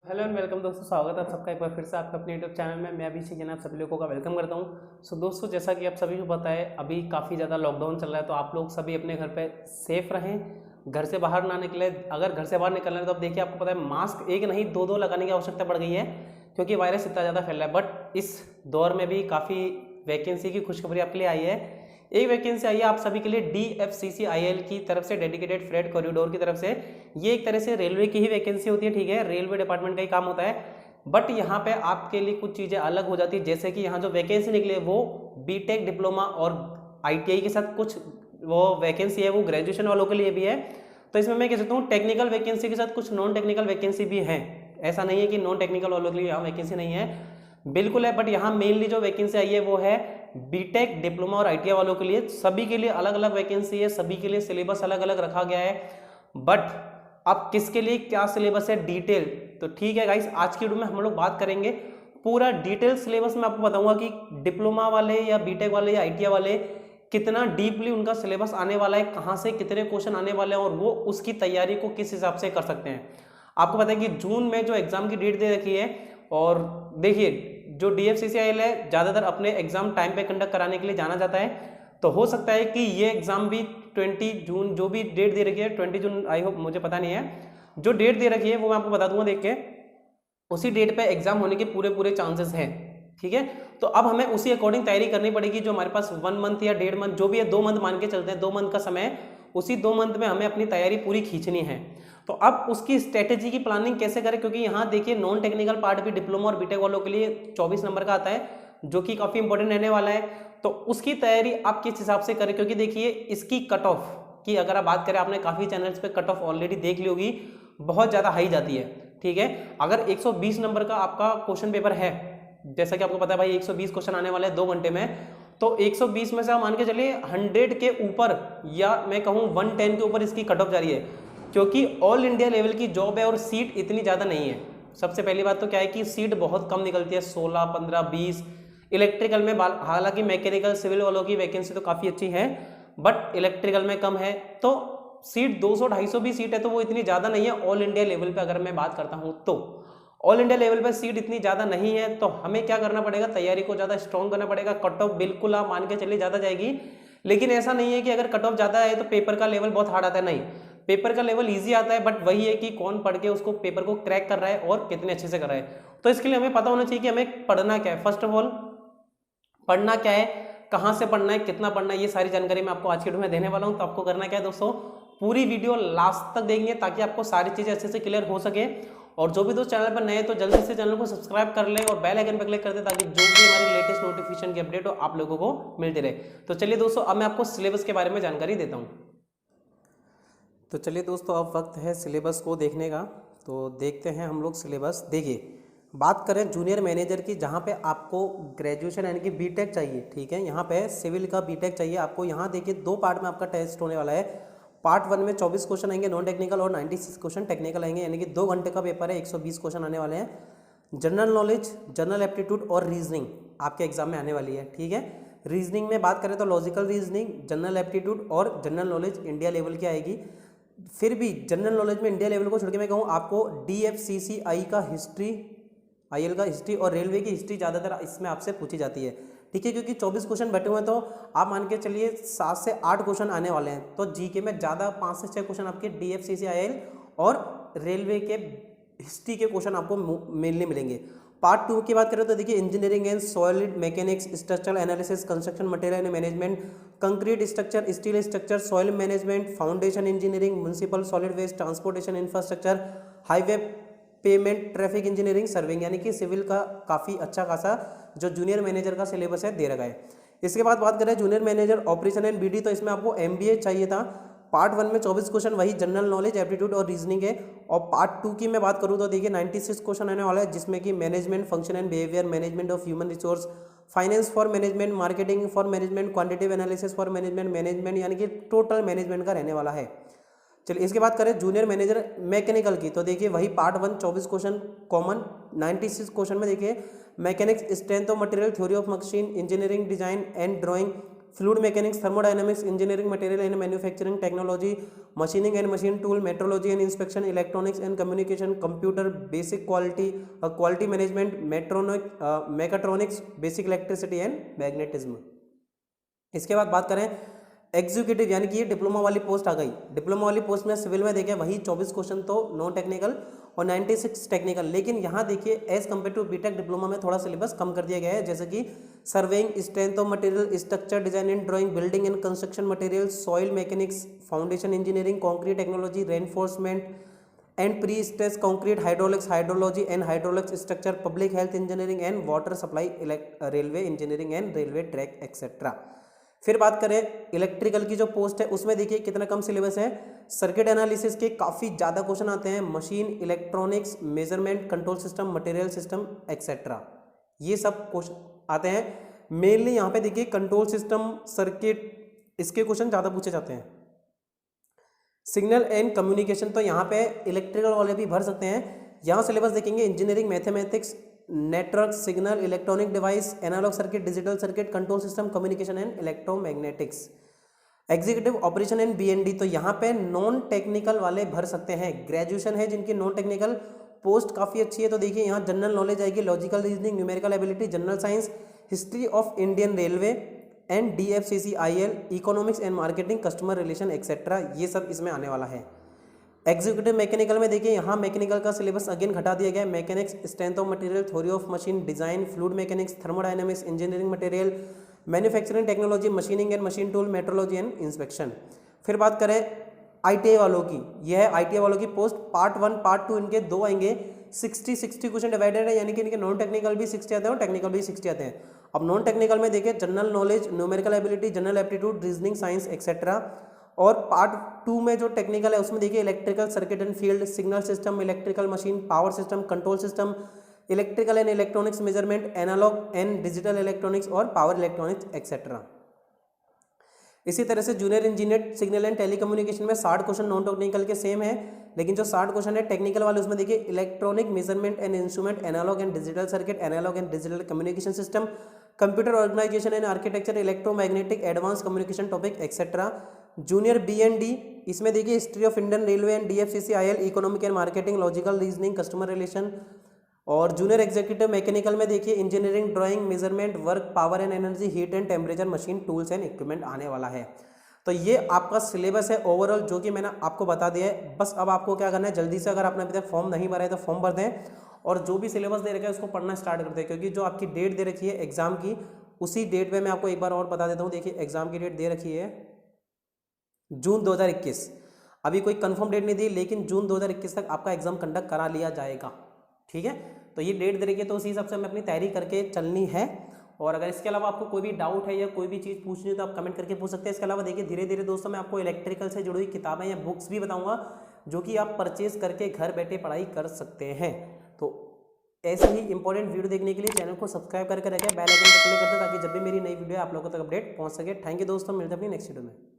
Hello and welcome दोस्तों, स्वागत है आप सबका एक बार फिर से आपका अपने यूट्यूब चैनल में। मैं अभिषेक जैन आप सभी लोगों का वेलकम करता हूं। सो दोस्तों, जैसा कि आप सभी को पता है, अभी काफ़ी ज़्यादा लॉकडाउन चल रहा है, तो आप लोग सभी अपने घर पे सेफ रहें, घर से बाहर ना निकले। अगर घर से बाहर निकलना है तो अब देखिए, आपको पता है मास्क एक नहीं दो लगाने की आवश्यकता पड़ गई है, क्योंकि वायरस इतना ज़्यादा फैल रहा है। बट इस दौर में भी काफ़ी वैकेंसी की खुशखबरी आपके लिए आई है। एक वैकेंसी आई है आप सभी के लिए DFCCIL की तरफ से, डेडिकेटेड फ्रेट कॉरिडोर की तरफ से। ये एक तरह से रेलवे की ही वैकेंसी होती है, ठीक है, रेलवे डिपार्टमेंट का ही काम होता है। बट यहाँ पे आपके लिए कुछ चीज़ें अलग हो जाती है, जैसे कि यहाँ जो वैकेंसी निकली है वो बीटेक डिप्लोमा और ITI के साथ कुछ वो वैकेंसी है, वो ग्रेजुएशन वालों के लिए भी है। तो इसमें मैं कह सकता हूँ टेक्निकल वैकेंसी के साथ कुछ नॉन टेक्निकल वैकेंसी भी है। ऐसा नहीं है कि नॉन टेक्निकल वालों के लिए यहाँ वैकेंसी नहीं है, बिल्कुल है। बट यहाँ मेनली जो वैकेंसी आई है वो है बीटेक डिप्लोमा और ITI वालों के लिए। सभी के लिए अलग अलग वैकेंसी है, सभी के लिए सिलेबस अलग अलग रखा गया है। बट अब किसके लिए क्या सिलेबस है डिटेल, तो ठीक है गाइस, आज की वीडियो में हम लोग बात करेंगे पूरा डिटेल सिलेबस में। आपको बताऊंगा कि डिप्लोमा वाले या बीटेक वाले या ITI वाले कितना डीपली उनका सिलेबस आने वाला है, कहाँ से कितने क्वेश्चन आने वाले हैं और वो उसकी तैयारी को किस हिसाब से कर सकते हैं। आपको पता है कि जून में जो एग्जाम की डेट दे रखी है, और देखिए जो DFCCIL है ज़्यादातर अपने एग्जाम टाइम पे कंडक्ट कराने के लिए जाना जाता है। तो हो सकता है कि ये एग्जाम भी 20 जून, जो भी डेट दे रखी है 20 जून, आई होप, मुझे पता नहीं है, जो डेट दे रखी है वो मैं आपको बता दूंगा देख के, उसी डेट पे एग्जाम होने के पूरे चांसेस हैं, ठीक है। तो अब हमें उसी अकॉर्डिंग तैयारी करनी पड़ेगी। जो हमारे पास 1 मंथ या 1.5 मंथ जो भी है, 2 मंथ मान के चलते हैं, 2 मंथ का समय, उसी 2 मंथ में हमें अपनी तैयारी पूरी खींचनी है। तो अब उसकी स्ट्रेटेजी की प्लानिंग कैसे करें, क्योंकि यहाँ देखिए नॉन टेक्निकल पार्ट भी डिप्लोमा और बीटेक वालों के लिए 24 नंबर का आता है, जो कि काफ़ी इंपॉर्टेंट रहने वाला है। तो उसकी तैयारी आप किस हिसाब से करें, क्योंकि देखिए इसकी कट ऑफ की अगर आप बात करें, आपने काफ़ी चैनल्स पे कट ऑफ ऑलरेडी देख ली होगी, बहुत ज़्यादा हाई जाती है, ठीक है। अगर 120 नंबर का आपका क्वेश्चन पेपर है, जैसा कि आपको पता है भाई 120 क्वेश्चन आने वाले हैं 2 घंटे में, तो 120 में से आप मान के चलिए 100 के ऊपर, या मैं कहूँ 110 के ऊपर इसकी कट ऑफ जा रही है, क्योंकि ऑल इंडिया लेवल की जॉब है और सीट इतनी ज़्यादा नहीं है। सबसे पहली बात तो क्या है कि सीट बहुत कम निकलती है, 16, 15, 20। इलेक्ट्रिकल में हालांकि मैकेनिकल सिविल वालों की वैकेंसी तो काफ़ी अच्छी है, बट इलेक्ट्रिकल में कम है। तो सीट 200-250 भी सीट है, तो वो इतनी ज़्यादा नहीं है ऑल इंडिया लेवल पे। अगर मैं बात करता हूँ तो ऑल इंडिया लेवल पे सीट इतनी ज़्यादा नहीं है, तो हमें क्या करना पड़ेगा, तैयारी को ज़्यादा स्ट्रॉन्ग करना पड़ेगा। कट ऑफ बिल्कुल आप मान के चलिए ज़्यादा जाएगी, लेकिन ऐसा नहीं है कि अगर कट ऑफ ज़्यादा है तो पेपर का लेवल बहुत हार्ड आता है, नहीं, पेपर का लेवल ईजी आता है। बट वही है कि कौन पढ़ के उसको पेपर को क्रैक कर रहा है और कितने अच्छे से कर रहा है। तो इसके लिए हमें पता होना चाहिए कि हमें पढ़ना क्या है। फर्स्ट ऑफ ऑल पढ़ना क्या है, कहाँ से पढ़ना है, कितना पढ़ना है, ये सारी जानकारी मैं आपको आज की वीडियो में देने वाला हूँ। तो आपको करना क्या है दोस्तों, पूरी वीडियो लास्ट तक देखेंगे ताकि आपको सारी चीज़ें अच्छे से क्लियर हो सके। और जो भी दोस्त चैनल पर नए हैं तो जल्दी से चैनल को सब्सक्राइब कर लें और बेल आइकन पर क्लिक कर दें, ताकि जो भी हमारी लेटेस्ट नोटिफिकेशन की अपडेट हो आप लोगों को मिलती रहे। तो चलिए दोस्तों, अब मैं आपको सिलेबस के बारे में जानकारी देता हूँ। तो चलिए दोस्तों, अब वक्त है सिलेबस को देखने का। तो देखते हैं हम लोग सिलेबस। देखिए, बात करें जूनियर मैनेजर की, जहाँ पे आपको ग्रेजुएशन यानी कि बीटेक चाहिए, ठीक है, यहाँ पे सिविल का बीटेक चाहिए आपको। यहाँ देखिए 2 पार्ट में आपका टेस्ट होने वाला है। पार्ट 1 में 24 क्वेश्चन आएंगे नॉन टेक्निकल और 96 क्वेश्चन टेक्निकल आएंगे, यानी कि 2 घंटे का पेपर है, 120 क्वेश्चन आने वाले हैं। जनरल नॉलेज, जनरल एप्टीट्यूड और रीजनिंग आपके एग्जाम में आने वाली है, ठीक है। रीजनिंग में बात करें तो लॉजिकल रीजनिंग, जनरल एप्टीट्यूड और जनरल नॉलेज इंडिया लेवल की आएगी। फिर भी जनरल नॉलेज में इंडिया लेवल को छोड़ के मैं कहूँ आपको DFCCI का हिस्ट्री, IL का हिस्ट्री और रेलवे की हिस्ट्री ज़्यादातर इसमें आपसे पूछी जाती है, ठीक है, क्योंकि 24 क्वेश्चन बैठे हुए हैं, तो आप मान के चलिए 7 से 8 क्वेश्चन आने वाले हैं। तो जीके में ज़्यादा 5 से 6 क्वेश्चन आपके DFCCIL और रेलवे के हिस्ट्री के क्वेश्चन आपको मेनली मिलेंगे। पार्ट 2 की बात करें तो देखिए engineering and solid mechanics, structural analysis, construction material management, concrete structure, steel structure, soil management, foundation engineering, municipal solid waste, transportation infrastructure, highway pavement, traffic engineering, surveying, यानी कि सिविल का काफ़ी अच्छा खासा जो जूनियर मैनेजर का सिलेबस है दे रखा है। इसके बाद बात करें junior manager operation and BD, तो इसमें आपको MBA चाहिए था। पार्ट 1 में 24 क्वेश्चन वही जनरल नॉलेज, एप्टीट्यूड और रीजनिंग है। और पार्ट 2 की मैं बात करूँ तो देखिए 96 क्वेश्चन आने वाला है, जिसमें कि management, function and behaviour, management of human resource, finance for management, marketing for management, quantitative analysis for management, management, यानी कि टोटल मैनेजमेंट का रहने वाला है। चलिए इसके बाद करें जूनियर मैनेजर मैकेनिकल की, तो देखिए वही पार्ट 1 24 क्वेश्चन कॉमन, 96 क्वेश्चन में देखिए mechanics, strength of material, theory of machine, engineering design and drawing, fluid mechanics, thermodynamics, engineering, material and manufacturing technology, machining and machine tool, metrology and inspection, electronics and communication, computer, basic quality management, mechatronics, basic electricity and magnetism. इसके बाद बात करें executive, यानी कि ये diploma वाली post आ गई। Diploma वाली पोस्ट में सिविल में देखें वही 24 क्वेश्चन तो नॉन टेक्निकल और 96 टेक्निकल, लेकिन यहाँ देखिए as compare to BTech diploma में थोड़ा सिलेबस कम कर दिया गया है, जैसे कि surveying, strength of material, structure design and drawing, building and construction material, soil mechanics, foundation engineering, concrete technology, reinforcement and pre stress concrete, hydraulics, hydrology and hydraulics structure, public health engineering and water supply, railway engineering and railway track etcetera. फिर बात करें electrical की जो post है उसमें देखिए कितना कम syllabus है। सर्किट एनालिसिस के काफ़ी ज़्यादा क्वेश्चन आते हैं, machine, electronics, measurement, control system, material system etcetera, ये सब क्वेश्चन आते हैं। मेनली यहाँ पे देखिए कंट्रोल सिस्टम, सर्किट, इसके क्वेश्चन ज़्यादा पूछे जाते हैं। सिग्नल एंड कम्युनिकेशन तो यहाँ पे इलेक्ट्रिकल वाले भी भर सकते हैं। यहाँ सिलेबस देखेंगे engineering, mathematics, network, signal, electronic device, analog circuit, digital circuit, control system, communication and electromagnetics, executive operation and BND. तो यहाँ पे नॉन टेक्निकल वाले भर सकते हैं। ग्रेजुएशन है जिनकी नॉन टेक्निकल पोस्ट काफ़ी अच्छी है, तो देखिए यहाँ जनरल नॉलेज आएगी, logical reasoning, numerical ability, general science, history of Indian railway and DFCCIL, economics and marketing, customer relation etcetera, ये सब इसमें आने वाला है। एग्जीक्यूटिव मैकेनिकल में देखिए यहाँ मैकेनिकल का सिलेबस अगेन घटा दिया गया है। Mechanics, strength of material, theory of machine design, fluid mechanics, thermodynamics, engineering material, manufacturing technology, machining and machine tool, metrology and inspection. फिर बात करें ITI वालों की, यह है ITI वालों की पोस्ट, पार्ट 1 पार्ट 2 इनके 2 आएंगे। 60 क्वेश्चन डिवाइडेड है, यानी कि इनके नॉन टेक्निकल भी 60 आते हैं और टेक्निकल भी 60 आते हैं। अब नॉन टेक्निकल में देखिए general knowledge, numerical ability, general aptitude, reasoning, science etcetera. और पार्ट 2 में जो टेक्निकल है उसमें देखिए electrical circuit and field, signal system, electrical machine, power system, control system, electrical and electronics measurement, analog and digital electronics और power electronics etcetera. इसी तरह से junior engineer signal and telecommunication में 60 क्वेश्चन नॉन टेक्निकल के same है, लेकिन जो 60 question है टेक्निकल वाले उसमें देखिए electronic measurement and instrument, analog and digital circuit, analog and digital communication system, computer organization and architecture, electromagnetic, advance communication topic etcetera. Junior BND इसमें देखिए history of Indian railway and DFCCIL, economic and marketing, logical reasoning, customer relation. और junior executive mechanical में देखिए engineering, drawing, measurement, work, power and energy, heat and temperature, machine, tools and equipment आने वाला है। तो ये आपका सिलेबस है ओवरऑल जो कि मैंने आपको बता दिया है। बस अब आपको क्या करना है, जल्दी से अगर आपने अभी तक फॉर्म नहीं भरा है तो फॉर्म भर दें और जो भी सिलेबस दे रखा है उसको पढ़ना स्टार्ट कर दें, क्योंकि जो आपकी डेट दे रखी है एग्जाम की उसी डेट पे मैं आपको एक बार और बता देता हूँ। देखिए एग्जाम की डेट दे रखी है जून 2021, अभी कोई कंफर्म डेट नहीं दी, लेकिन जून 2021 तक आपका एग्जाम कंडक्ट करा लिया जाएगा। ठीक है, तो ये डेट दे रखी है तो उसी हिसाब से हमें अपनी तैयारी करके चलनी है। और अगर इसके अलावा आपको कोई भी डाउट है या कोई भी चीज़ पूछनी है तो आप कमेंट करके पूछ सकते हैं। इसके अलावा देखिए धीरे धीरे दोस्तों मैं आपको इलेक्ट्रिकल से जुड़ी हुई किताबें या बुक्स भी बताऊंगा जो कि आप परचेज करके घर बैठे पढ़ाई कर सकते हैं। तो ऐसे ही इंपॉर्टेंट वीडियो देखने के लिए चैनल को सब्सक्राइब करके रखें, बेल आइकन पर क्लिक कर दें ताकि जब भी मेरी नई वीडियो आप लोगों तक अपडेट पहुंच सके। थैंक यू दोस्तों, मिलते हैं अपनी नेक्स्ट वीडियो में।